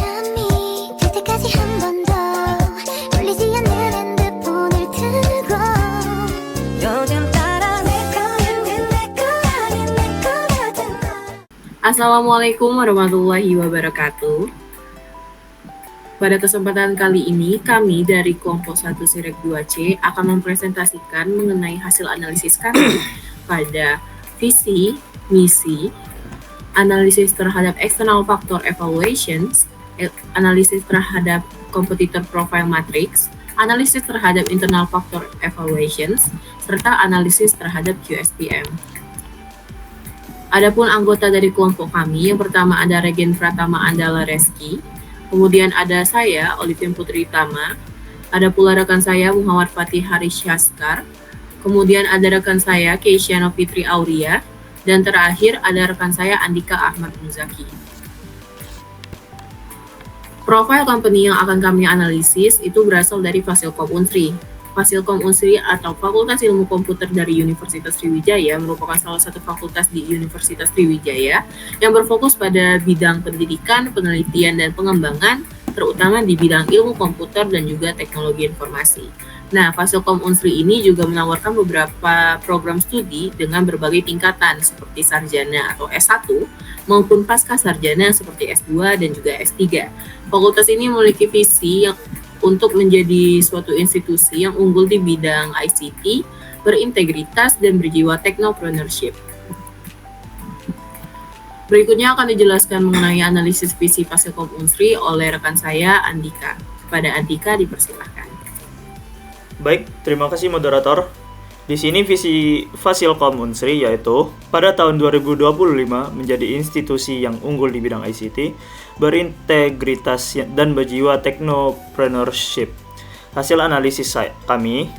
잠이 들 때까지 한 번 더 울리지 않는 핸드폰을 들고 요즘 따라 내 거는 내 거 아닌 내 거라든 Assalamualaikum warahmatullahi wabarakatuh. Pada kesempatan kali ini, kami dari kelompok 1 Sirek 2C akan mempresentasikan mengenai hasil analisis kami pada visi, misi, analisis terhadap external factor evaluations, analisis terhadap competitor profile matrix, analisis terhadap internal factor evaluations, serta analisis terhadap QSPM. Adapun anggota dari kelompok kami, yang pertama ada Regen Pratama Andala Reski, kemudian ada saya, Olivia Putri Tama, ada pula rekan saya Muhammad Fatih Haris Syaskar, kemudian ada rekan saya Keisyano Fitri Auria, dan terakhir ada rekan saya Andika Ahmad Muzaki. Profil company yang akan kami analisis itu berasal dari Fasilkom Unsri. Fasilkom Unsri atau Fakultas Ilmu Komputer dari Universitas Sriwijaya merupakan salah satu fakultas di Universitas Sriwijaya yang berfokus pada bidang pendidikan, penelitian, dan pengembangan, terutama di bidang ilmu komputer dan juga teknologi informasi. Nah, Fasilkom Unsri ini juga menawarkan beberapa program studi dengan berbagai tingkatan seperti sarjana atau S1 maupun pasca sarjana seperti S2 dan juga S3. Fakultas ini memiliki visi yang untuk menjadi suatu institusi yang unggul di bidang ICT, berintegritas, dan berjiwa technopreneurship. Berikutnya akan dijelaskan mengenai analisis visi Fasilkom Unsri oleh rekan saya, Andika. Kepada Andika, dipersilahkan. Baik, terima kasih moderator. Di sini visi Fasilkom Unsri yaitu pada tahun 2025 menjadi institusi yang unggul di bidang ICT, berintegritas dan berjiwa technopreneurship. Hasil analisis kami,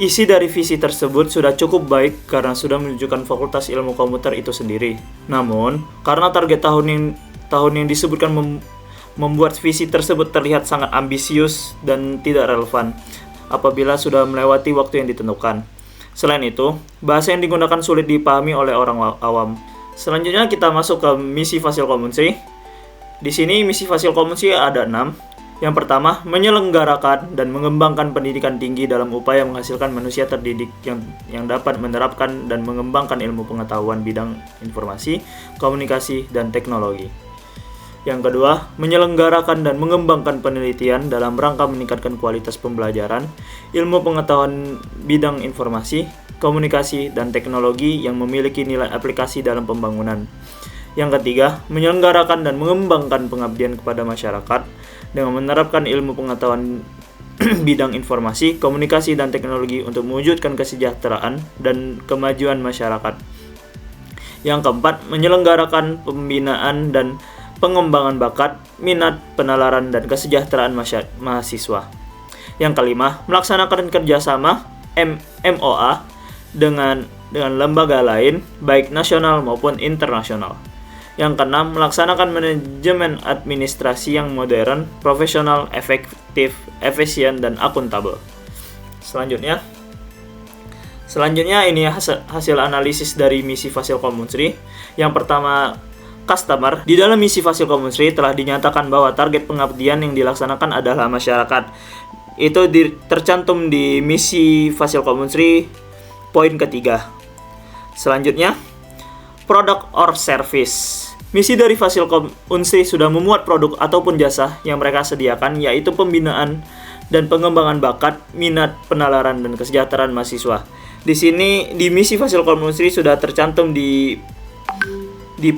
isi dari visi tersebut sudah cukup baik karena sudah menunjukkan Fakultas Ilmu Komputer itu sendiri. Namun, karena target tahun yang disebutkan membuat visi tersebut terlihat sangat ambisius dan tidak relevan apabila sudah melewati waktu yang ditentukan. Selain itu, bahasa yang digunakan sulit dipahami oleh orang awam. Selanjutnya kita masuk ke misi Fasilkom Unsri. Di sini misi Fasilkom Unsri ada 6. Yang pertama, menyelenggarakan dan mengembangkan pendidikan tinggi dalam upaya menghasilkan manusia terdidik yang dapat menerapkan dan mengembangkan ilmu pengetahuan bidang informasi, komunikasi, dan teknologi. Yang kedua, menyelenggarakan dan mengembangkan penelitian dalam rangka meningkatkan kualitas pembelajaran, ilmu pengetahuan bidang informasi, komunikasi, dan teknologi yang memiliki nilai aplikasi dalam pembangunan. Yang ketiga, menyelenggarakan dan mengembangkan pengabdian kepada masyarakat dengan menerapkan ilmu pengetahuan bidang informasi, komunikasi, dan teknologi untuk mewujudkan kesejahteraan dan kemajuan masyarakat. Yang keempat, menyelenggarakan pembinaan dan pengembangan bakat, minat, penalaran, dan kesejahteraan mahasiswa. Yang kelima, melaksanakan kerjasama MOA dengan lembaga lain, baik nasional maupun internasional. Yang keenam, melaksanakan manajemen administrasi yang modern, profesional, efektif, efisien, dan akuntabel. Selanjutnya ini hasil analisis dari misi Fasilkom Unsri. Yang pertama, customer. Di dalam misi Fasilkom Unsri telah dinyatakan bahwa target pengabdian yang dilaksanakan adalah masyarakat. Itu tercantum di misi Fasilkom Unsri poin ketiga. Selanjutnya, product or service. Misi dari Fasilkom Unsri sudah memuat produk ataupun jasa yang mereka sediakan, yaitu pembinaan dan pengembangan bakat, minat, penalaran, dan kesejahteraan mahasiswa. Di sini di misi Fasilkom Unsri sudah tercantum di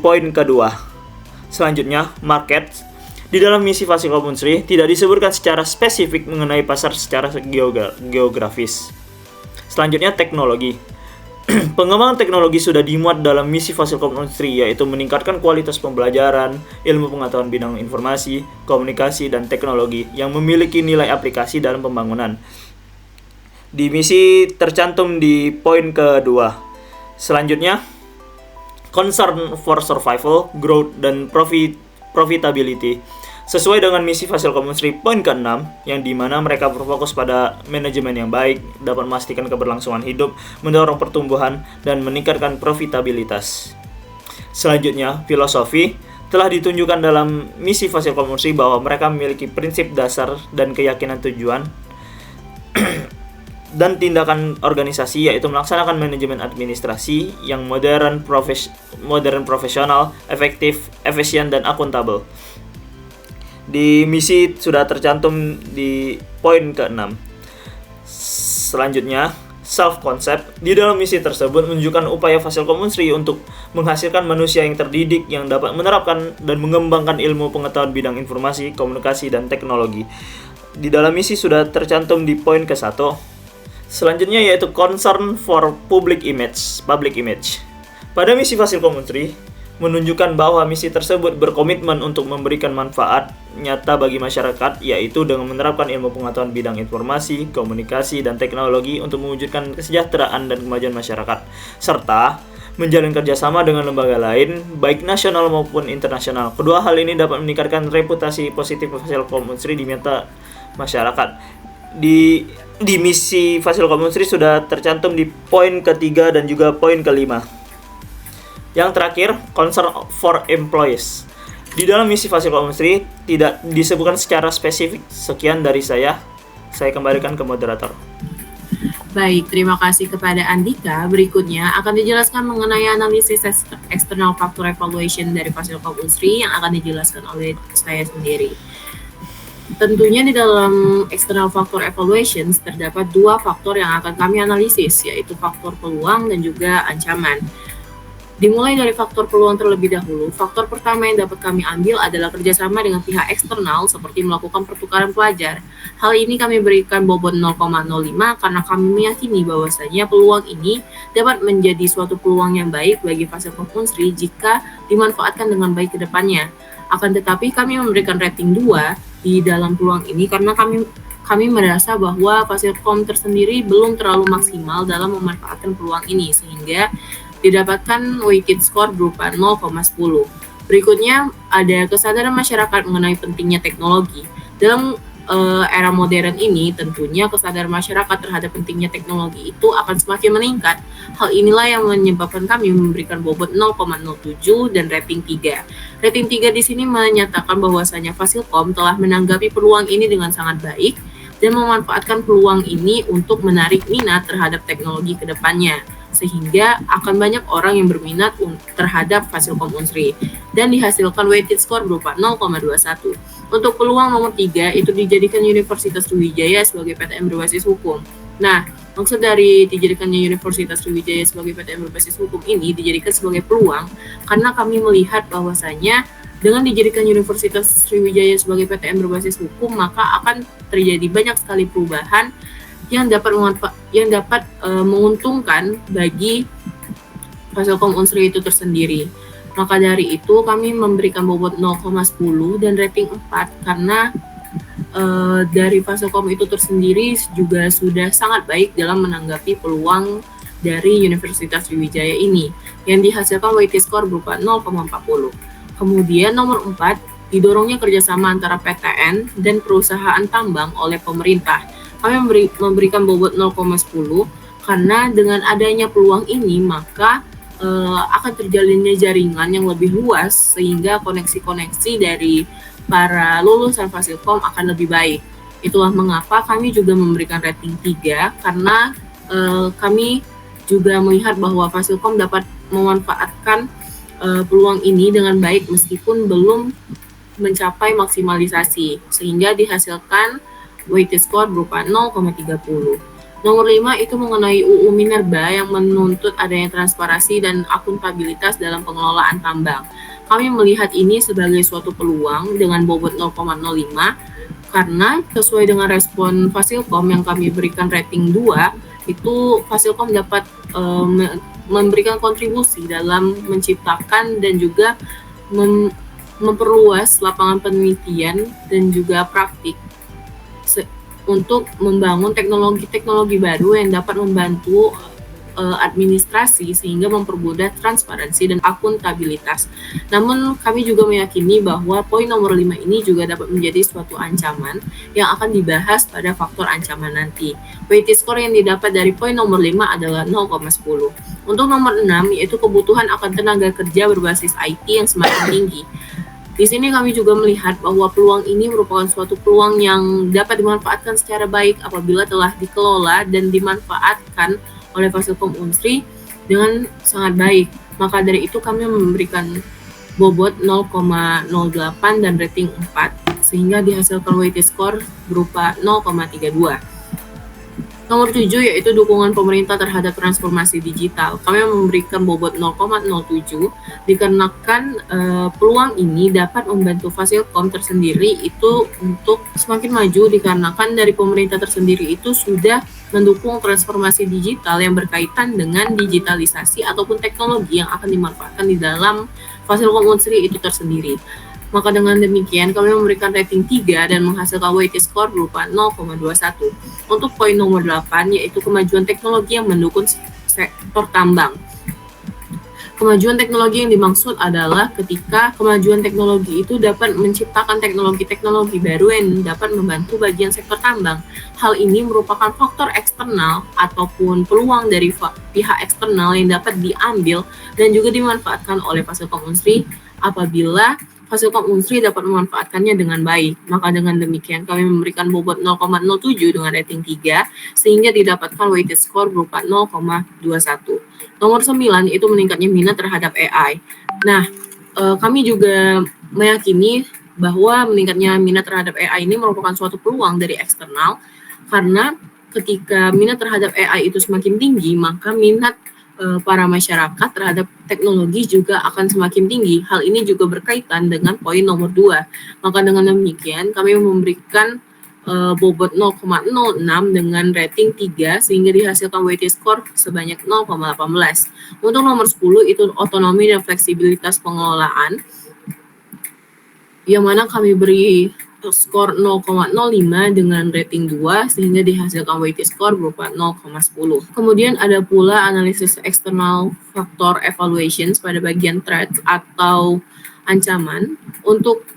poin kedua. Selanjutnya, market. Di dalam misi Fasilkom Unsri tidak disebutkan secara spesifik mengenai pasar secara geografis. Selanjutnya, teknologi. Pengembangan teknologi sudah dimuat dalam misi Fasilkom Unsri, yaitu meningkatkan kualitas pembelajaran, ilmu pengetahuan bidang informasi, komunikasi, dan teknologi yang memiliki nilai aplikasi dalam pembangunan. Di misi tercantum di poin kedua. Selanjutnya, concern for survival, growth, dan profitability. Sesuai dengan misi Fasilkom Unsri poin ke-6, yang dimana mereka berfokus pada manajemen yang baik, dapat memastikan keberlangsungan hidup, mendorong pertumbuhan, dan meningkatkan profitabilitas. Selanjutnya, filosofi. telah ditunjukkan dalam misi Fasilkom Unsri bahwa mereka memiliki prinsip dasar dan keyakinan tujuan dan tindakan organisasi, yaitu melaksanakan manajemen administrasi yang modern, profesional, efektif, efisien, dan akuntabel. Di misi sudah tercantum di poin ke-6. Selanjutnya, self-concept. Di dalam misi tersebut menunjukkan upaya Fasilkom Unsri untuk menghasilkan manusia yang terdidik yang dapat menerapkan dan mengembangkan ilmu pengetahuan bidang informasi, komunikasi, dan teknologi. Di dalam misi sudah tercantum di poin ke-1. Selanjutnya yaitu concern for public image. Pada misi Fasilkom Unsri menunjukkan bahwa misi tersebut berkomitmen untuk memberikan manfaat nyata bagi masyarakat, yaitu dengan menerapkan ilmu pengetahuan bidang informasi, komunikasi, dan teknologi untuk mewujudkan kesejahteraan dan kemajuan masyarakat, serta menjalin kerjasama dengan lembaga lain, baik nasional maupun internasional. Kedua hal ini dapat meningkatkan reputasi positif Fasilkom Unsri di mata masyarakat. Di misi Fasilkom Unsri sudah tercantum di poin ke-3 dan juga poin ke-5. Yang terakhir, concern for employees. Di dalam misi Fasilkom Unsri tidak disebutkan secara spesifik. Sekian dari saya. Saya kembalikan ke moderator. Baik, terima kasih kepada Andika. Berikutnya akan dijelaskan mengenai analisis external factor evaluation dari Fasilkom Unsri yang akan dijelaskan oleh saya sendiri. Tentunya di dalam external factor evaluations terdapat dua faktor yang akan kami analisis, yaitu faktor peluang dan juga ancaman. Dimulai dari faktor peluang terlebih dahulu, faktor pertama yang dapat kami ambil adalah kerjasama dengan pihak eksternal seperti melakukan pertukaran pelajar. Hal ini kami berikan bobot 0,05 karena kami meyakini bahwasanya peluang ini dapat menjadi suatu peluang yang baik bagi Fasilkom Unsri jika dimanfaatkan dengan baik ke depannya. Akan tetapi kami memberikan rating 2 di dalam peluang ini karena kami merasa bahwa Fasilkom tersendiri belum terlalu maksimal dalam memanfaatkan peluang ini sehingga didapatkan weighted score berupa 0,10. Berikutnya ada kesadaran masyarakat mengenai pentingnya teknologi. Dalam era modern ini tentunya kesadaran masyarakat terhadap pentingnya teknologi itu akan semakin meningkat. Hal inilah yang menyebabkan kami memberikan bobot 0,07 dan rating 3. Rating 3 di sini menyatakan bahwasanya Fasilkom telah menanggapi peluang ini dengan sangat baik dan memanfaatkan peluang ini untuk menarik minat terhadap teknologi ke depannya, sehingga akan banyak orang yang berminat terhadap Fasilkom Unsri dan dihasilkan weighted score berupa 0,21. Untuk peluang nomor 3 itu dijadikan Universitas Sriwijaya sebagai PTN berbasis hukum. Nah, maksud dari dijadikannya Universitas Sriwijaya sebagai PTN berbasis hukum ini dijadikan sebagai peluang karena kami melihat bahwasanya dengan dijadikan Universitas Sriwijaya sebagai PTN berbasis hukum maka akan terjadi banyak sekali perubahan yang dapat menguntungkan bagi Fasilkom Unsri itu tersendiri. Maka dari itu kami memberikan bobot 0,10 dan rating 4 karena dari Fasilkom itu tersendiri juga sudah sangat baik dalam menanggapi peluang dari Universitas Sriwijaya ini yang dihasilkan weighted score berupa 0,40. Kemudian nomor 4, didorongnya kerjasama antara PTN dan perusahaan tambang oleh pemerintah. Kami memberikan bobot 0,10 karena dengan adanya peluang ini maka akan terjalinnya jaringan yang lebih luas sehingga koneksi-koneksi dari para lulusan Fasilkom akan lebih baik. Itulah mengapa kami juga memberikan rating 3 karena kami juga melihat bahwa Fasilkom dapat memanfaatkan peluang ini dengan baik meskipun belum mencapai maksimalisasi sehingga dihasilkan weighted score berupa 0,30. Nomor 5 itu mengenai UU Minerba yang menuntut adanya transparansi dan akuntabilitas dalam pengelolaan tambang. Kami melihat ini sebagai suatu peluang dengan bobot 0,05 karena sesuai dengan respon Fasilkom yang kami berikan rating 2 itu Fasilkom dapat memberikan kontribusi dalam menciptakan dan juga memperluas lapangan penelitian dan juga praktik untuk membangun teknologi-teknologi baru yang dapat membantu administrasi sehingga mempermudah transparansi dan akuntabilitas. Namun kami juga meyakini bahwa poin nomor 5 ini juga dapat menjadi suatu ancaman yang akan dibahas pada faktor ancaman nanti. Weighted score yang didapat dari poin nomor 5 adalah 0,10. Untuk nomor 6 yaitu kebutuhan akan tenaga kerja berbasis IT yang semakin tinggi. Di sini kami juga melihat bahwa peluang ini merupakan suatu peluang yang dapat dimanfaatkan secara baik apabila telah dikelola dan dimanfaatkan oleh Fasilkom Unsri dengan sangat baik. Maka dari itu kami memberikan bobot 0,08 dan rating 4 sehingga dihasilkan weighted score berupa 0,32. Nomor 7 yaitu dukungan pemerintah terhadap transformasi digital. Kami memberikan bobot 0,07 dikarenakan peluang ini dapat membantu Fasilkom tersendiri itu untuk semakin maju dikarenakan dari pemerintah tersendiri itu sudah mendukung transformasi digital yang berkaitan dengan digitalisasi ataupun teknologi yang akan dimanfaatkan di dalam Fasilkom Unsri itu tersendiri. Maka dengan demikian kami memberikan rating 3 dan menghasilkan weighted score berupa 0,21. Untuk poin nomor 8 yaitu kemajuan teknologi yang mendukung sektor tambang. Kemajuan teknologi yang dimaksud adalah ketika kemajuan teknologi itu dapat menciptakan teknologi-teknologi baru yang dapat membantu bagian sektor tambang. Hal ini merupakan faktor eksternal ataupun peluang dari pihak eksternal yang dapat diambil dan juga dimanfaatkan oleh Fasilkom Unsri apabila Fasilkom Unsri dapat memanfaatkannya dengan baik. Maka dengan demikian kami memberikan bobot 0,07 dengan rating 3 sehingga didapatkan weighted score berupa 0,21. Nomor 9 itu meningkatnya minat terhadap AI. Nah, kami juga meyakini bahwa meningkatnya minat terhadap AI ini merupakan suatu peluang dari eksternal karena ketika minat terhadap AI itu semakin tinggi, maka minat para masyarakat terhadap teknologi juga akan semakin tinggi. Hal ini juga berkaitan dengan poin nomor 2. Maka dengan demikian kami memberikan bobot 0,06 dengan rating 3 sehingga dihasilkan weighted score sebanyak 0,18. Untuk nomor 10 itu otonomi dan fleksibilitas pengelolaan yang mana kami beri skor 0,05 dengan rating 2 sehingga dihasilkan weighted score berupa 0,10. Kemudian ada pula analisis eksternal faktor evaluations pada bagian threats atau ancaman. Untuk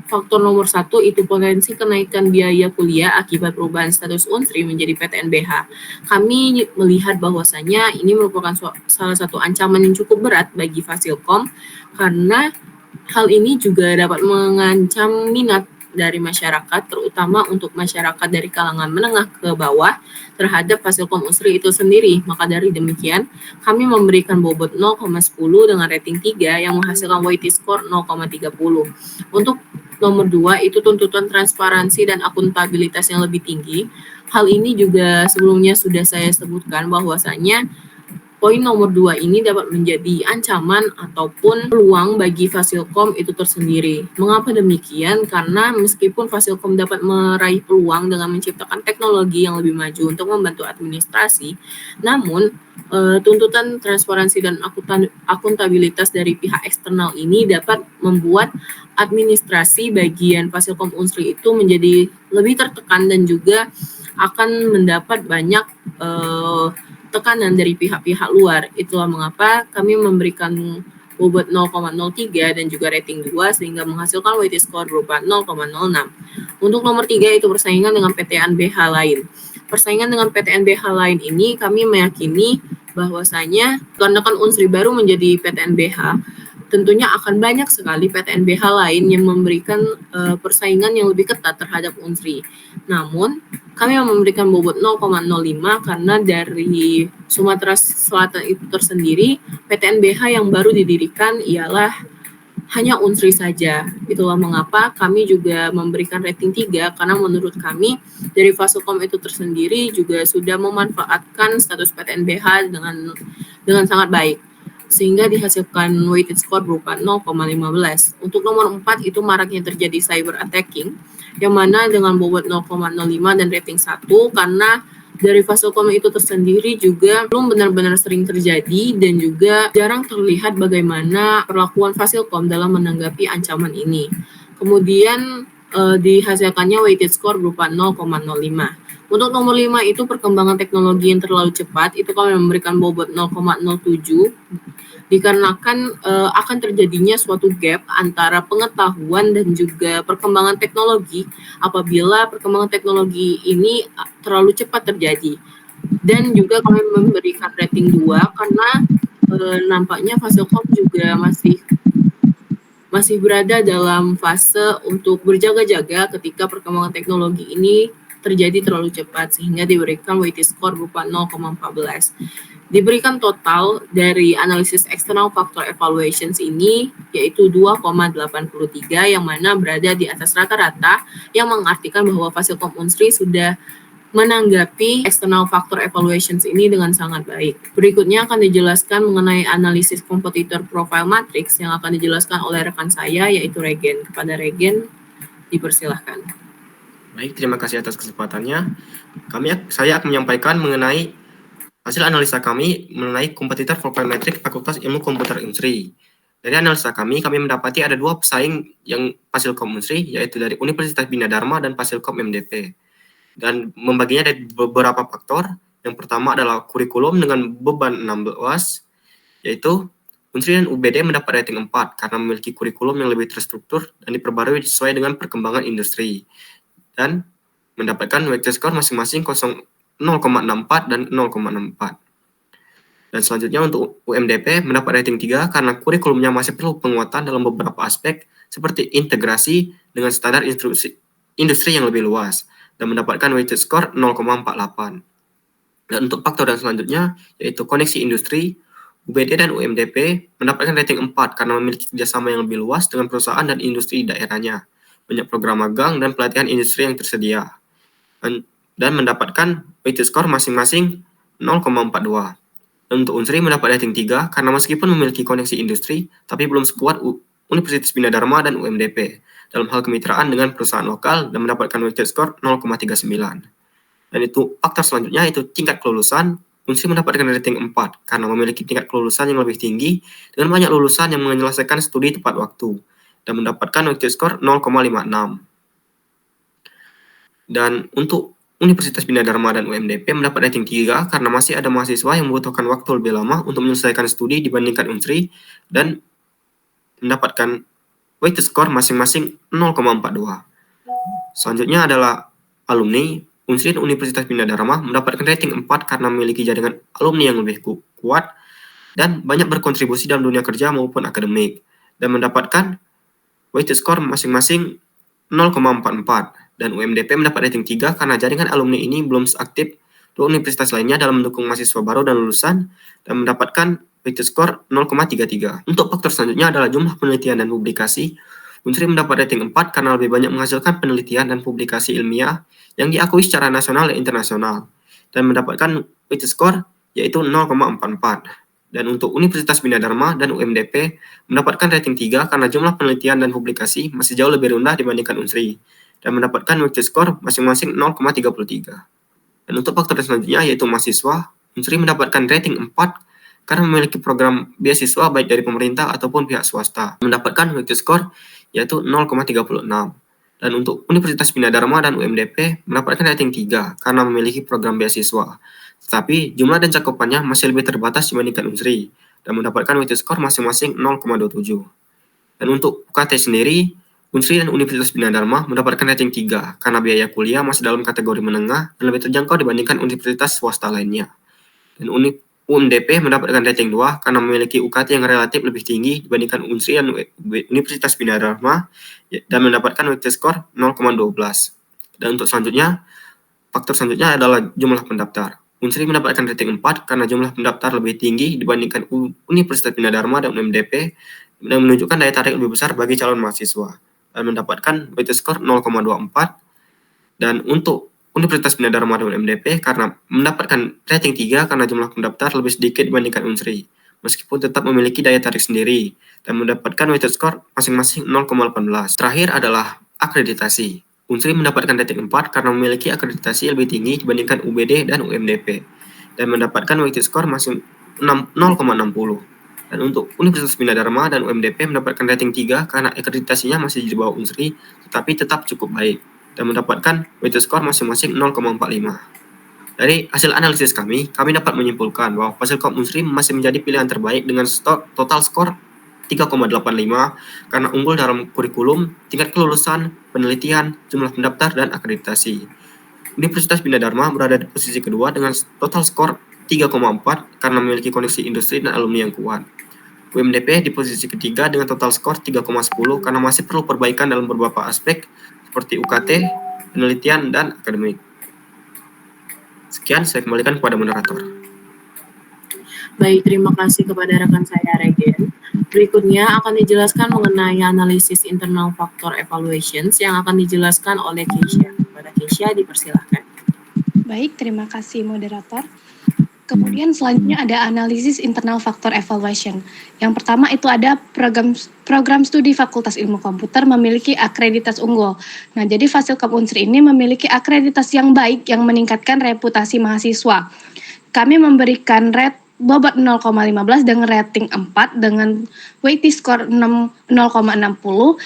faktor nomor 1 itu potensi kenaikan biaya kuliah akibat perubahan status Unsri menjadi PTNBH. Kami melihat bahwasanya ini merupakan salah satu ancaman yang cukup berat bagi Fasilkom karena hal ini juga dapat mengancam minat dari masyarakat, terutama untuk masyarakat dari kalangan menengah ke bawah terhadap Fasilkom Unsri itu sendiri. Maka dari demikian, kami memberikan bobot 0,10 dengan rating 3 yang menghasilkan weighted score 0,30. Untuk nomor 2 itu tuntutan transparansi dan akuntabilitas yang lebih tinggi. Hal ini juga sebelumnya sudah saya sebutkan bahwasanya poin nomor 2 ini dapat menjadi ancaman ataupun peluang bagi Fasilkom itu tersendiri. Mengapa demikian? Karena meskipun Fasilkom dapat meraih peluang dengan menciptakan teknologi yang lebih maju untuk membantu administrasi, namun tuntutan transparansi dan akuntabilitas dari pihak eksternal ini dapat membuat administrasi bagian Fasilkom Unsri itu menjadi lebih tertekan dan juga akan mendapat banyak tekanan dari pihak-pihak luar. Itulah mengapa kami memberikan bobot 0,03 dan juga rating 2 sehingga menghasilkan weighted score berupa 0,06. Untuk nomor 3 itu persaingan dengan PTNBH lain. Persaingan dengan PTNBH lain ini kami meyakini bahwasanya karena kan Unsri baru menjadi PTNBH, tentunya akan banyak sekali PTNBH lain yang memberikan persaingan yang lebih ketat terhadap Unsri. Namun, kami memberikan bobot 0,05 karena dari Sumatera Selatan itu tersendiri, PTNBH yang baru didirikan ialah hanya Unsri saja. Itulah mengapa kami juga memberikan rating 3 karena menurut kami dari Fasilkom itu tersendiri juga sudah memanfaatkan status PTNBH dengan sangat baik, sehingga dihasilkan weighted score berupa 0,15. Untuk nomor 4 itu maraknya terjadi cyber attacking, yang mana dengan bobot 0,05 dan rating 1 karena dari Fasilkom itu tersendiri juga belum benar-benar sering terjadi dan juga jarang terlihat bagaimana perlakuan Fasilkom dalam menanggapi ancaman ini. Kemudian dihasilkannya weighted score berupa 0,05. Untuk nomor 5 itu perkembangan teknologi yang terlalu cepat, itu kami memberikan bobot 0,07 dikarenakan akan terjadinya suatu gap antara pengetahuan dan juga perkembangan teknologi apabila perkembangan teknologi ini terlalu cepat terjadi. Dan juga kami memberikan rating 2 karena nampaknya Fasilkom juga masih berada dalam fase untuk berjaga-jaga ketika perkembangan teknologi ini terjadi terlalu cepat sehingga diberikan weighted score berupa 0,14. Diberikan total dari analisis external factor evaluations ini yaitu 2,83 yang mana berada di atas rata-rata yang mengartikan bahwa Fasilkom Unsri sudah menanggapi external factor evaluations ini dengan sangat baik. Berikutnya akan dijelaskan mengenai analisis kompetitor profile matrix yang akan dijelaskan oleh rekan saya yaitu Regen. Kepada Regen, dipersilahkan. Baik, terima kasih atas kesempatannya. Saya akan menyampaikan mengenai hasil analisa kami mengenai kompetitor profile matrix Fakultas Ilmu Komputer Unsri. Dari analisa kami mendapati ada 2 pesaing yang Fasilkom Unsri, yaitu dari Universitas Bina Dharma dan Fasilkom MDP. Dan membaginya dari beberapa faktor. Yang pertama adalah kurikulum dengan beban 16, yaitu Unsri dan UBD mendapat rating 4 karena memiliki kurikulum yang lebih terstruktur dan diperbarui sesuai dengan perkembangan industri. Dan mendapatkan weighted score masing-masing 0,64 dan 0,64. Dan selanjutnya untuk UMDP mendapat rating 3 karena kurikulumnya masih perlu penguatan dalam beberapa aspek seperti integrasi dengan standar industri yang lebih luas dan mendapatkan weighted score 0,48. Dan untuk faktor yang selanjutnya yaitu koneksi industri, UBD dan UMDP mendapatkan rating 4 karena memiliki kerjasama yang lebih luas dengan perusahaan dan industri di daerahnya, banyak program magang dan pelatihan industri yang tersedia, dan mendapatkan weighted score masing-masing 0,42. Dan untuk Unsri mendapat rating 3 karena meskipun memiliki koneksi industri, tapi belum sekuat Universitas Bina Dharma dan UMDP dalam hal kemitraan dengan perusahaan lokal dan mendapatkan weighted score 0,39. Dan itu faktor selanjutnya yaitu tingkat kelulusan. Unsri mendapatkan rating 4 karena memiliki tingkat kelulusan yang lebih tinggi dengan banyak lulusan yang menyelesaikan studi tepat waktu dan mendapatkan weighted score 0,56. Dan untuk Universitas Bina Dharma dan UMDP mendapat rating 3 karena masih ada mahasiswa yang membutuhkan waktu lebih lama untuk menyelesaikan studi dibandingkan Unsri dan mendapatkan weighted score masing-masing 0,42. Selanjutnya adalah alumni. Unsri dan Universitas Bina Dharma mendapatkan rating 4 karena memiliki jaringan alumni yang lebih kuat dan banyak berkontribusi dalam dunia kerja maupun akademik dan mendapatkan weighted score masing-masing 0,44. Dan UMDP mendapat rating 3 karena jaringan alumni ini belum seaktif 2 universitas lainnya dalam mendukung mahasiswa baru dan lulusan dan mendapatkan weighted score 0,33. Untuk faktor selanjutnya adalah jumlah penelitian dan publikasi. Unsri mendapat rating 4 karena lebih banyak menghasilkan penelitian dan publikasi ilmiah yang diakui secara nasional dan internasional dan mendapatkan weighted score yaitu 0,44. Dan untuk Universitas Bina Dharma dan UMDP mendapatkan rating 3 karena jumlah penelitian dan publikasi masih jauh lebih rendah dibandingkan Unsri dan mendapatkan weighted score masing-masing 0,33. Dan untuk faktor selanjutnya yaitu mahasiswa, Unsri mendapatkan rating 4 karena memiliki program beasiswa baik dari pemerintah ataupun pihak swasta, mendapatkan weighted score yaitu 0,36. Dan untuk Universitas Bina Dharma dan UMDP mendapatkan rating 3 karena memiliki program beasiswa. Tetapi jumlah dan cakupannya masih lebih terbatas dibandingkan Unsri dan mendapatkan weighted score masing-masing 0,27. Dan untuk UKT sendiri, Unsri dan Universitas Bina Dharma mendapatkan rating 3 karena biaya kuliah masih dalam kategori menengah dan lebih terjangkau dibandingkan universitas swasta lainnya. Dan UMDP mendapatkan rating 2 karena memiliki UKT yang relatif lebih tinggi dibandingkan Unsri dan Universitas Bina Dharma dan mendapatkan weighted score 0,12. Dan untuk selanjutnya, faktor selanjutnya adalah jumlah pendaftar. Unsri mendapatkan rating 4 karena jumlah pendaftar lebih tinggi dibandingkan Universitas Bina Dharma dan UMDP dan menunjukkan daya tarik lebih besar bagi calon mahasiswa dan mendapatkan weighted score 0,24. Dan untuk Universitas Bina Dharma dan UMDP karena mendapatkan rating 3 karena jumlah pendaftar lebih sedikit dibandingkan Unsri, meskipun tetap memiliki daya tarik sendiri dan mendapatkan weighted score masing-masing 0,18. Terakhir adalah akreditasi. Unsri mendapatkan rating 4 karena memiliki akreditasi lebih tinggi dibandingkan UBD dan UMDP dan mendapatkan weighted score masing 0,60. Dan untuk Universitas Bina Dharma dan UMDP mendapatkan rating 3 karena akreditasinya masih di bawah Unsri tetapi tetap cukup baik. dan mendapatkan weighted score masing-masing 0,45. Dari hasil analisis kami dapat menyimpulkan bahwa Fasilkom Unsri masih menjadi pilihan terbaik dengan total skor 3,85 karena unggul dalam kurikulum, tingkat kelulusan, penelitian, jumlah pendaftar, dan akreditasi. Universitas Bina Dharma berada di posisi kedua dengan total skor 3,4 karena memiliki koneksi industri dan alumni yang kuat. UMDP di posisi ketiga dengan total skor 3,10 karena masih perlu perbaikan dalam beberapa aspek seperti UKT, penelitian, dan akademik. Sekian, saya kembalikan kepada moderator. Baik, terima kasih kepada rekan saya Regen. Berikutnya akan dijelaskan mengenai analisis internal factor evaluations yang akan dijelaskan oleh Keisha. Kepada Keisha dipersilahkan. Baik, terima kasih moderator. Kemudian selanjutnya ada analisis internal factor evaluation. Yang pertama itu ada program studi Fakultas Ilmu Komputer memiliki akreditas unggul. Nah, jadi Fasilkom Unsri ini memiliki akreditas yang baik yang meningkatkan reputasi mahasiswa. Kami memberikan bobot 0,15 dengan rating 4 dengan weighted score 0,60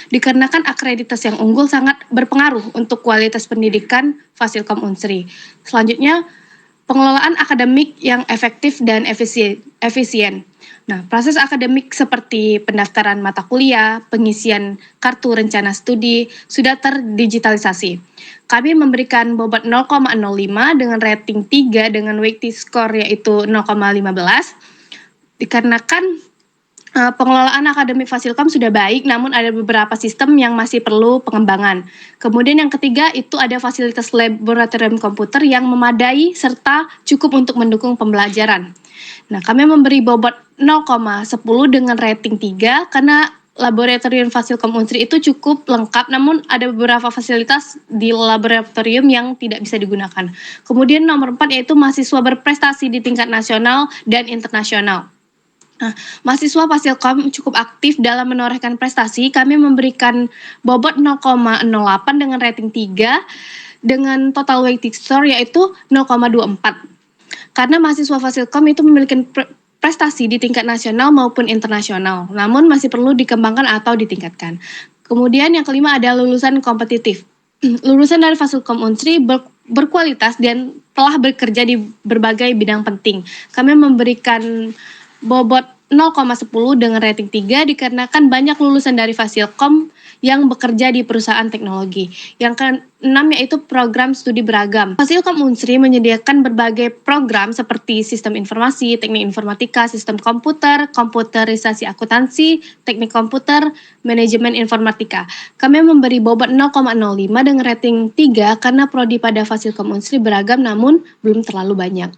dikarenakan akreditas yang unggul sangat berpengaruh untuk kualitas pendidikan Fasilkom Unsri. Selanjutnya, pengelolaan akademik yang efektif dan efisien. Nah, proses akademik seperti pendaftaran mata kuliah, pengisian kartu rencana studi sudah terdigitalisasi. Kami memberikan bobot 0,05 dengan rating 3 dengan weighted score yaitu 0,15. Dikarenakan pengelolaan akademik Fasilkom sudah baik, namun ada beberapa sistem yang masih perlu pengembangan. Kemudian yang ketiga itu ada fasilitas laboratorium komputer yang memadai serta cukup untuk mendukung pembelajaran. Nah, kami memberi bobot 0,10 dengan rating 3 karena laboratorium Fasilkom Unsri itu cukup lengkap, namun ada beberapa fasilitas di laboratorium yang tidak bisa digunakan. Kemudian nomor 4 yaitu mahasiswa berprestasi di tingkat nasional dan internasional. Nah, mahasiswa Fasilkom cukup aktif dalam menorehkan prestasi. Kami memberikan bobot 0,08 dengan rating 3 dengan total weighted score yaitu 0,24. Karena mahasiswa Fasilkom itu memiliki prestasi di tingkat nasional maupun internasional, namun masih perlu dikembangkan atau ditingkatkan. Kemudian yang kelima ada lulusan kompetitif. Lulusan dari Fasilkom Unsri berkualitas dan telah bekerja di berbagai bidang penting. Kami memberikan bobot 0,10 dengan rating 3 dikarenakan banyak lulusan dari Fasilkom yang bekerja di perusahaan teknologi. Yang keenam yaitu program studi beragam. Fasilkom Unsri menyediakan berbagai program seperti sistem informasi, teknik informatika, sistem komputer, komputerisasi akuntansi, teknik komputer, manajemen informatika. Kami memberi bobot 0,05 dengan rating 3 karena prodi pada Fasilkom Unsri beragam namun belum terlalu banyak.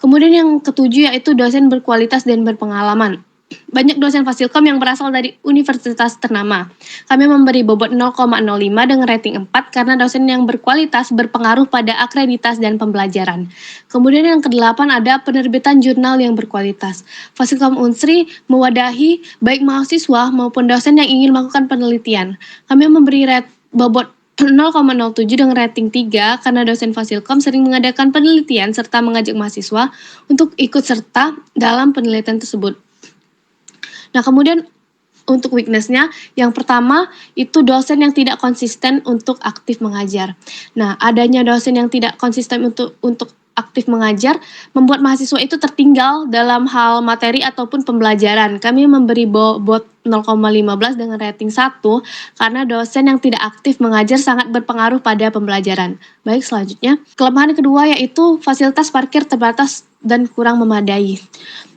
Kemudian yang ketujuh yaitu dosen berkualitas dan berpengalaman. Banyak dosen Fasilkom yang berasal dari universitas ternama. Kami memberi bobot 0,05 dengan rating 4 karena dosen yang berkualitas berpengaruh pada akreditas dan pembelajaran. Kemudian yang kedelapan ada penerbitan jurnal yang berkualitas. Fasilkom Unsri mewadahi baik mahasiswa maupun dosen yang ingin melakukan penelitian. Kami memberi bobot 0,07 dengan rating 3 karena dosen Fasilkom sering mengadakan penelitian serta mengajak mahasiswa untuk ikut serta dalam penelitian tersebut. Nah, kemudian untuk weakness-nya, yang pertama itu dosen yang tidak konsisten untuk aktif mengajar. Nah, adanya dosen yang tidak konsisten untuk aktif mengajar membuat mahasiswa itu tertinggal dalam hal materi ataupun pembelajaran. Kami memberi bobot 0,15 dengan rating 1 karena dosen yang tidak aktif mengajar sangat berpengaruh pada pembelajaran. Baik, selanjutnya. Kelemahan kedua yaitu fasilitas parkir terbatas dan kurang memadai.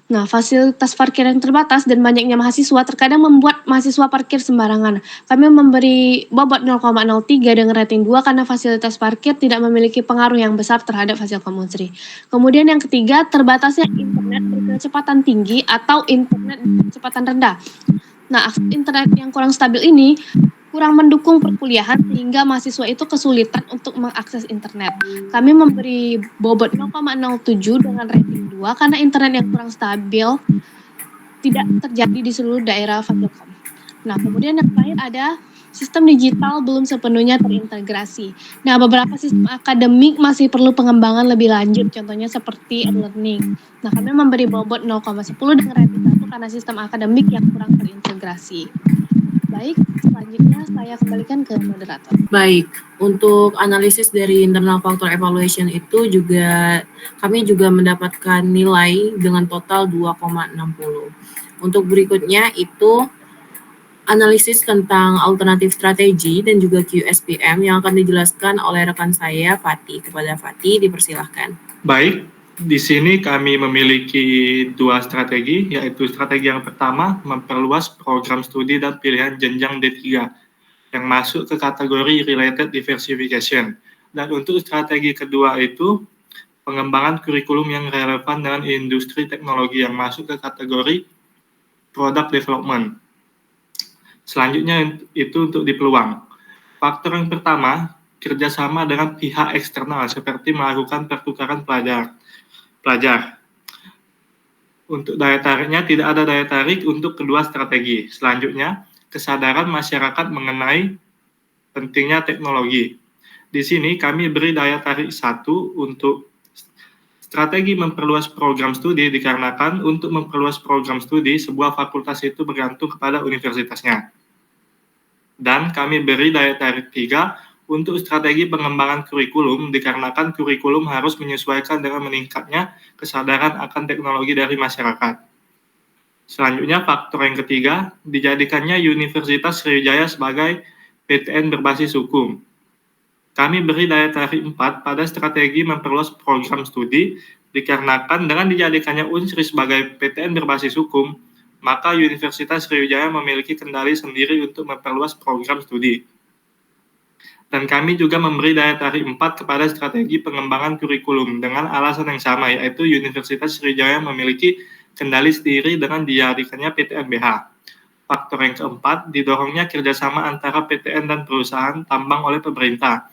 Nah, fasilitas parkir yang terbatas dan banyaknya mahasiswa terkadang membuat mahasiswa parkir sembarangan. Kami memberi bobot 0,03 dengan rating 2 karena fasilitas parkir tidak memiliki pengaruh yang besar terhadap Fasilkom Unsri. Kemudian yang ketiga, terbatasnya internet berkecepatan tinggi atau internet berkecepatan rendah. Nah, akses internet yang kurang stabil ini kurang mendukung perkuliahan sehingga mahasiswa itu kesulitan untuk mengakses internet. Kami memberi bobot 0,07 dengan rating 2 karena internet yang kurang stabil tidak terjadi di seluruh daerah Fasilkom. Nah, kemudian yang terakhir ada sistem digital belum sepenuhnya terintegrasi. Nah, beberapa sistem akademik masih perlu pengembangan lebih lanjut, contohnya seperti e-learning. Nah, kami memberi bobot 0,10 dengan rating 1 karena sistem akademik yang kurang terintegrasi. Baik, selanjutnya saya kembalikan ke moderator. Baik, Untuk analisis dari internal factor evaluation itu juga kami juga mendapatkan nilai dengan total 2,60. Untuk berikutnya itu analisis tentang alternatif strategi dan juga QSPM yang akan dijelaskan oleh rekan saya Fatih. Kepada Fatih dipersilahkan. Baik, di sini kami memiliki dua strategi, yaitu strategi yang pertama memperluas program studi dan pilihan jenjang D3 yang masuk ke kategori related diversification. Dan untuk strategi kedua itu pengembangan kurikulum yang relevan dengan industri teknologi yang masuk ke kategori product development. Selanjutnya itu untuk di peluang. Faktor yang pertama, kerjasama dengan pihak eksternal seperti melakukan pertukaran pelajar. Untuk daya tariknya, tidak ada daya tarik untuk kedua strategi. Selanjutnya, kesadaran masyarakat mengenai pentingnya teknologi. Di sini kami beri daya tarik 1 untuk strategi memperluas program studi dikarenakan untuk memperluas program studi, sebuah fakultas itu bergantung kepada universitasnya. Dan kami beri daya tarik 3 untuk strategi pengembangan kurikulum dikarenakan kurikulum harus menyesuaikan dengan meningkatnya kesadaran akan teknologi dari masyarakat. Selanjutnya, faktor yang ketiga, dijadikannya Universitas Sriwijaya sebagai PTN berbasis hukum. Kami beri daya tarik 4 pada strategi memperluas program studi, dikarenakan dengan dijadikannya Unsri sebagai PTN berbasis hukum, maka Universitas Sriwijaya memiliki kendali sendiri untuk memperluas program studi. Dan kami juga memberi daya tarik 4 kepada strategi pengembangan kurikulum dengan alasan yang sama, yaitu Universitas Sriwijaya memiliki kendali sendiri dengan dijadikannya PTNBH. Faktor yang keempat, didorongnya kerjasama antara PTN dan perusahaan tambang oleh pemerintah.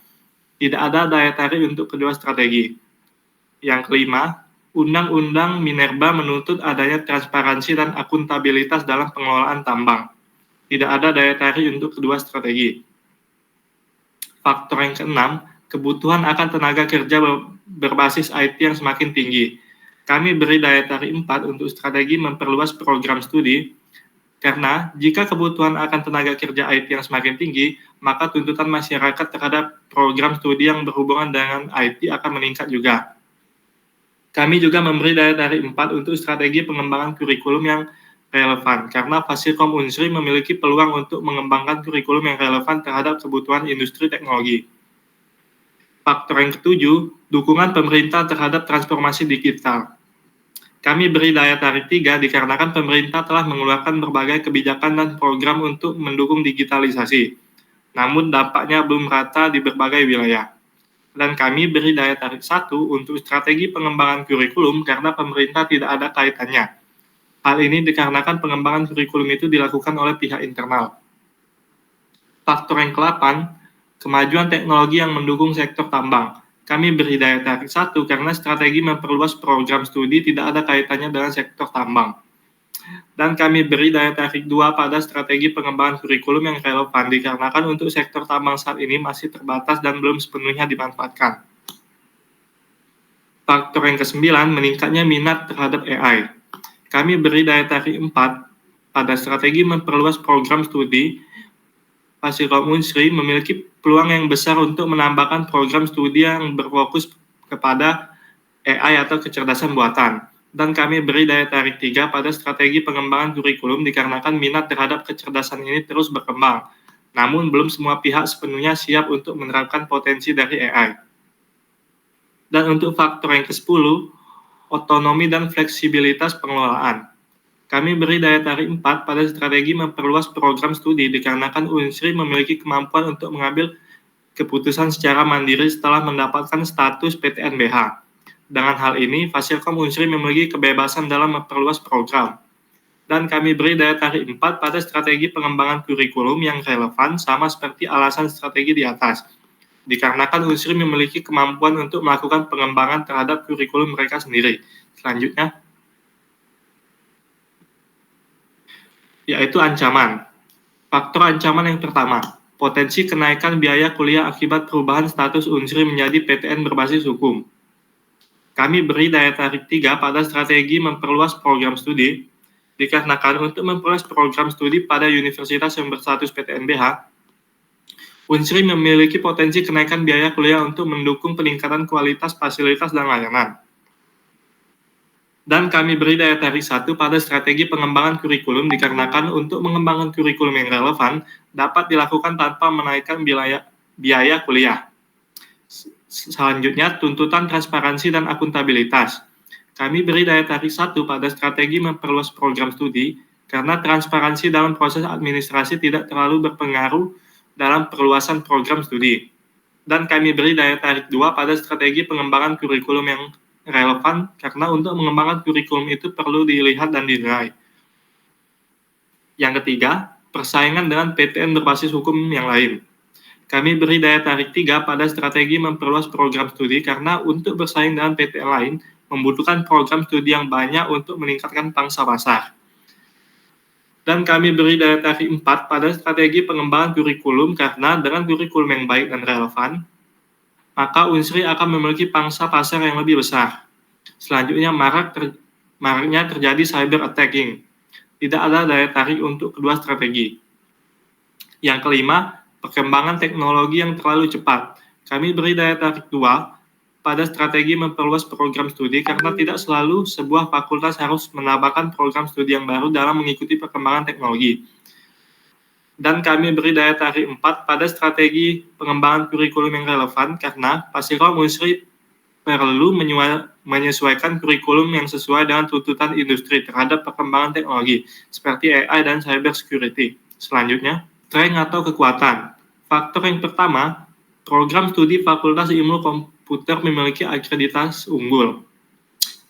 Tidak ada daya tarik untuk kedua strategi. Yang kelima, Undang-Undang Minerba menuntut adanya transparansi dan akuntabilitas dalam pengelolaan tambang. Tidak ada daya tarik untuk kedua strategi. Faktor yang keenam, kebutuhan akan tenaga kerja berbasis IT yang semakin tinggi. Kami beri daya tarik 4 untuk strategi memperluas program studi, karena jika kebutuhan akan tenaga kerja IT yang semakin tinggi, maka tuntutan masyarakat terhadap program studi yang berhubungan dengan IT akan meningkat juga. Kami juga memberi daya tarik 4 untuk strategi pengembangan kurikulum yang relevan, karena Fasilkom Unsri memiliki peluang untuk mengembangkan kurikulum yang relevan terhadap kebutuhan industri teknologi. Faktor yang ketujuh, dukungan pemerintah terhadap transformasi digital. Kami beri daya tarik 3 dikarenakan pemerintah telah mengeluarkan berbagai kebijakan dan program untuk mendukung digitalisasi. Namun dampaknya belum rata di berbagai wilayah. Dan kami beri daya tarik 1 untuk strategi pengembangan kurikulum karena pemerintah tidak ada kaitannya. Hal ini dikarenakan pengembangan kurikulum itu dilakukan oleh pihak internal. Faktor yang ke-8, kemajuan teknologi yang mendukung sektor tambang. Kami beri daya tarik 1 karena strategi memperluas program studi tidak ada kaitannya dengan sektor tambang. Dan kami beri daya tarik 2 pada strategi pengembangan kurikulum yang relevan dikarenakan untuk sektor tambang saat ini masih terbatas dan belum sepenuhnya dimanfaatkan. Faktor yang ke-9, meningkatnya minat terhadap AI. Kami beri daya tarik 4 pada strategi memperluas program studi. Fasilkom Unsri memiliki peluang yang besar untuk menambahkan program studi yang berfokus kepada AI atau kecerdasan buatan. Dan kami beri daya tarik 3 pada strategi pengembangan kurikulum dikarenakan minat terhadap kecerdasan ini terus berkembang. Namun belum semua pihak sepenuhnya siap untuk menerapkan potensi dari AI. Dan untuk faktor yang ke-10, otonomi dan fleksibilitas pengelolaan. Kami beri daya tarik 4 pada strategi memperluas program studi dikarenakan Unsri memiliki kemampuan untuk mengambil keputusan secara mandiri setelah mendapatkan status PTNBH. Dengan hal ini, Fasilkom Unsri memiliki kebebasan dalam memperluas program. Dan kami beri daya tarik 4 pada strategi pengembangan kurikulum yang relevan sama seperti alasan strategi di atas. Dikarenakan Unsri memiliki kemampuan untuk melakukan pengembangan terhadap kurikulum mereka sendiri. Selanjutnya, yaitu ancaman. Faktor ancaman yang pertama, potensi kenaikan biaya kuliah akibat perubahan status Unsri menjadi PTN berbasis hukum. Kami beri daya tarik 3 pada strategi memperluas program studi, dikarenakan untuk memperluas program studi pada universitas yang berstatus PTNBH, Unsri memiliki potensi kenaikan biaya kuliah untuk mendukung peningkatan kualitas fasilitas dan layanan. Dan kami beri daya tarik 1 pada strategi pengembangan kurikulum dikarenakan untuk mengembangkan kurikulum yang relevan dapat dilakukan tanpa menaikkan biaya kuliah. Selanjutnya, tuntutan transparansi dan akuntabilitas. Kami beri daya tarik 1 pada strategi memperluas program studi karena transparansi dalam proses administrasi tidak terlalu berpengaruh dalam perluasan program studi. Dan kami beri daya tarik 2 pada strategi pengembangan kurikulum yang relevan karena untuk mengembangkan kurikulum itu perlu dilihat dan dinilai. Yang ketiga, persaingan dengan PTN berbasis hukum yang lain. Kami beri daya tarik 3 pada strategi memperluas program studi karena untuk bersaing dengan PTN lain membutuhkan program studi yang banyak untuk meningkatkan pangsa pasar. Dan kami beri daya tarik 4 pada strategi pengembangan kurikulum karena dengan kurikulum yang baik dan relevan, maka Unsri akan memiliki pangsa pasar yang lebih besar. Selanjutnya, maraknya terjadi cyber attacking. Tidak ada daya tarik untuk kedua strategi. Yang kelima, perkembangan teknologi yang terlalu cepat. Kami beri daya tarik 2 pada strategi memperluas program studi karena tidak selalu sebuah fakultas harus menambahkan program studi yang baru dalam mengikuti perkembangan teknologi. Dan kami beri daya tarik 4 pada strategi pengembangan kurikulum yang relevan karena Fasilkom Unsri perlu menyesuaikan kurikulum yang sesuai dengan tuntutan industri terhadap perkembangan teknologi seperti AI dan cyber security. Selanjutnya, strength atau kekuatan. Faktor yang pertama, program studi Fakultas Ilmu Komputer memiliki akreditasi unggul.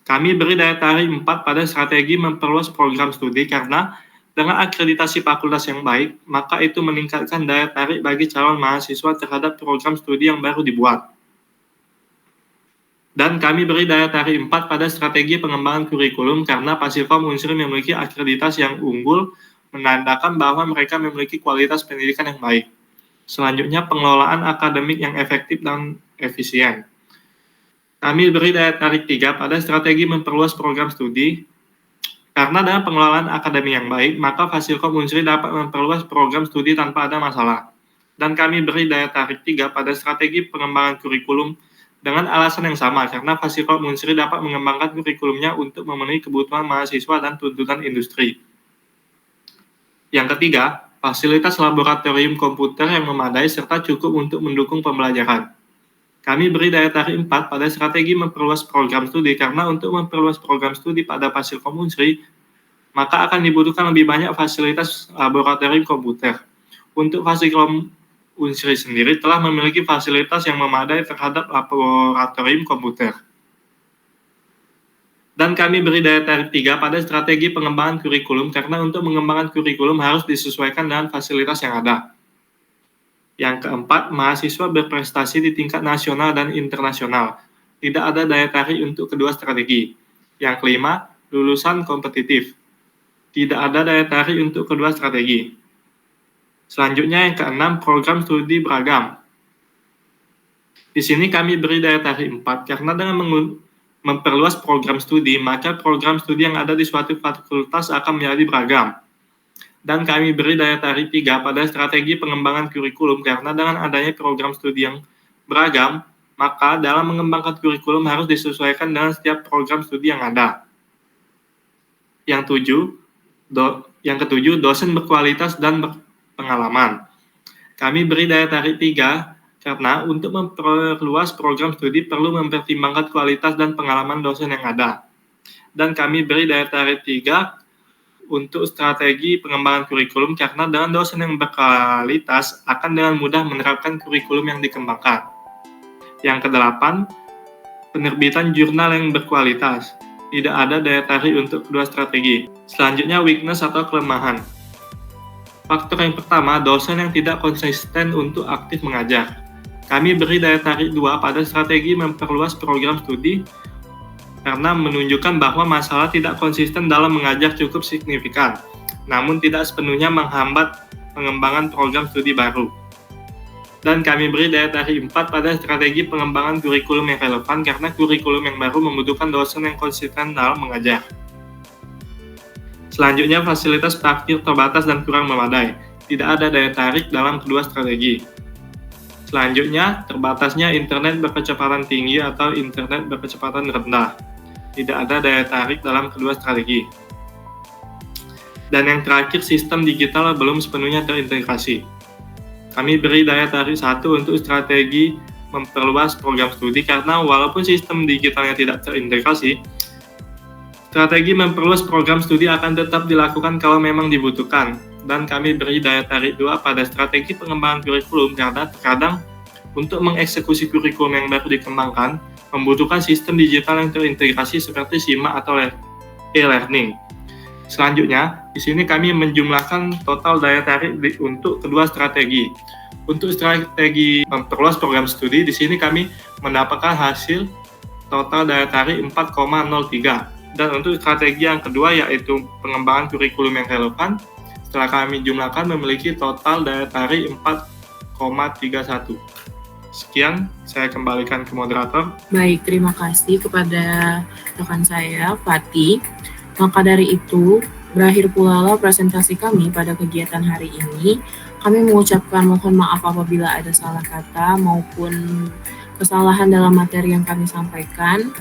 Kami beri daya tarik 4 pada strategi memperluas program studi karena dengan akreditasi fakultas yang baik, maka itu meningkatkan daya tarik bagi calon mahasiswa terhadap program studi yang baru dibuat. Dan kami beri daya tarik 4 pada strategi pengembangan kurikulum karena Fasilkom Unsri memiliki akreditasi yang unggul, menandakan bahwa mereka memiliki kualitas pendidikan yang baik. Selanjutnya, pengelolaan akademik yang efektif dan efisien. Kami beri daya tarik 3 pada strategi memperluas program studi. Karena dengan pengelolaan akademi yang baik, maka Fasilkom Unsri dapat memperluas program studi tanpa ada masalah. Dan kami beri daya tarik 3 pada strategi pengembangan kurikulum dengan alasan yang sama, karena Fasilkom Unsri dapat mengembangkan kurikulumnya untuk memenuhi kebutuhan mahasiswa dan tuntutan industri. Yang ketiga, fasilitas laboratorium komputer yang memadai serta cukup untuk mendukung pembelajaran. Kami beri daya tarik 4 pada strategi memperluas program studi karena untuk memperluas program studi pada Fasilkom Unsri, maka akan dibutuhkan lebih banyak fasilitas laboratorium komputer. Untuk Fasilkom Unsri sendiri telah memiliki fasilitas yang memadai terhadap laboratorium komputer. Dan kami beri daya tarik 3 pada strategi pengembangan kurikulum karena untuk mengembangkan kurikulum harus disesuaikan dengan fasilitas yang ada. Yang keempat, mahasiswa berprestasi di tingkat nasional dan internasional. Tidak ada daya tarik untuk kedua strategi. Yang kelima, lulusan kompetitif. Tidak ada daya tarik untuk kedua strategi. Selanjutnya yang keenam, program studi beragam. Di sini kami beri daya tarik 4 karena dengan memperluas program studi, maka program studi yang ada di suatu fakultas akan menjadi beragam. Dan kami beri daya tarik 3 pada strategi pengembangan kurikulum karena dengan adanya program studi yang beragam, maka dalam mengembangkan kurikulum harus disesuaikan dengan setiap program studi yang ada. Yang ketujuh, dosen berkualitas dan berpengalaman. Kami beri daya tarik 3 karena untuk memperluas program studi perlu mempertimbangkan kualitas dan pengalaman dosen yang ada. Dan kami beri daya tarik 3 untuk strategi pengembangan kurikulum karena dengan dosen yang berkualitas akan dengan mudah menerapkan kurikulum yang dikembangkan. Yang kedelapan, penerbitan jurnal yang berkualitas. Tidak ada daya tarik untuk kedua strategi. Selanjutnya, weakness atau kelemahan. Faktor yang pertama, dosen yang tidak konsisten untuk aktif mengajar. Kami beri daya tarik 2 pada strategi memperluas program studi karena menunjukkan bahwa masalah tidak konsisten dalam mengajar cukup signifikan, namun tidak sepenuhnya menghambat pengembangan program studi baru. Dan kami beri daya tarik 4 pada strategi pengembangan kurikulum yang relevan karena kurikulum yang baru membutuhkan dosen yang konsisten dalam mengajar. Selanjutnya, fasilitas praktik terbatas dan kurang memadai. Tidak ada daya tarik dalam kedua strategi. Selanjutnya, terbatasnya internet berkecepatan tinggi atau internet berkecepatan rendah. Tidak ada daya tarik dalam kedua strategi. Dan yang terakhir, sistem digital belum sepenuhnya terintegrasi. Kami beri daya tarik 1 untuk strategi memperluas program studi karena walaupun sistem digitalnya tidak terintegrasi, strategi memperluas program studi akan tetap dilakukan kalau memang dibutuhkan. Dan kami beri daya tarik 2 pada strategi pengembangan kurikulum karena terkadang untuk mengeksekusi kurikulum yang baru dikembangkan membutuhkan sistem digital yang terintegrasi seperti SIMA atau e-learning. Selanjutnya, di sini kami menjumlahkan total daya tarik untuk kedua strategi. Untuk strategi memperluas program studi, di sini kami mendapatkan hasil total daya tarik 4,03. Dan untuk strategi yang kedua yaitu pengembangan kurikulum yang relevan, setelah kami jumlahkan memiliki total daya tarik 4,31. Sekian, saya kembalikan ke moderator. Baik, terima kasih kepada rekan saya, Fatih. Maka dari itu, berakhir pula presentasi kami pada kegiatan hari ini. Kami mengucapkan mohon maaf apabila ada salah kata maupun kesalahan dalam materi yang kami sampaikan.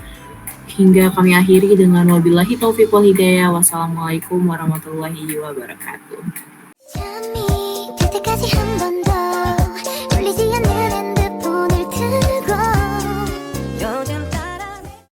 Hingga kami akhiri dengan wabillahi taufiq wal hidayah. Wassalamualaikum warahmatullahi wabarakatuh. 잠이 들 때까지 한 번 더 울리지 않는 핸드